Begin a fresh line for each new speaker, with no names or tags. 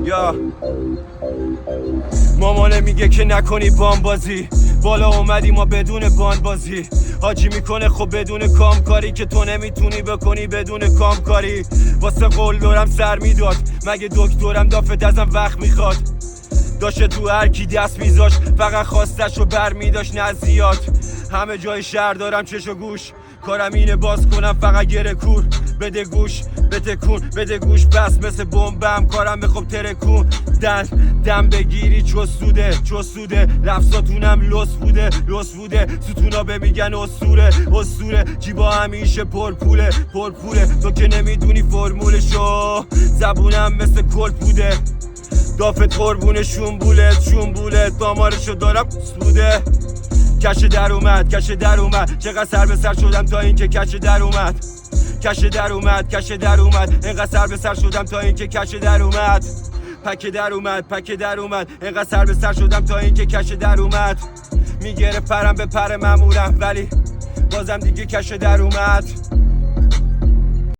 یا مامانه میگه که نکنی بازی، بالا اومدی ما بدون بازی. حاجی میکنه خب بدون کاری که تو نمیتونی بکنی بدون کاری. واسه قول دارم سر میداد، مگه دکترم دافت ازم وقت میخواد. داشته تو هر کی دست میذاش، فقط خواستشو بر میداشت نه زیاد. همه جای شهر دارم چش و گوش، کارم اینه باز کنم فقط گره کور. بده گوش بتکون، بده گوش بس مثل بمبم کارم بخوب ترکون. دم بگیری چوسوده لفظاتونم لس بوده ستونا بمیگن اسطوره جیبا همیشه پرپوله تو که نمیدونی فرمولشو، زبونم مثل کل بوده. دافت قربون شنبولت دامارشو دارم سوده. کش در اومد چقدر سر به سر شدم تا اینکه کش در اومد اینقدر سر به سر شدم تا اینکه کش در اومد. پک در اومد اینقدر سر به سر شدم تا اینکه کش در اومد. میگره پرم به پر مامورم ولی بازم دیگه کش در اومد.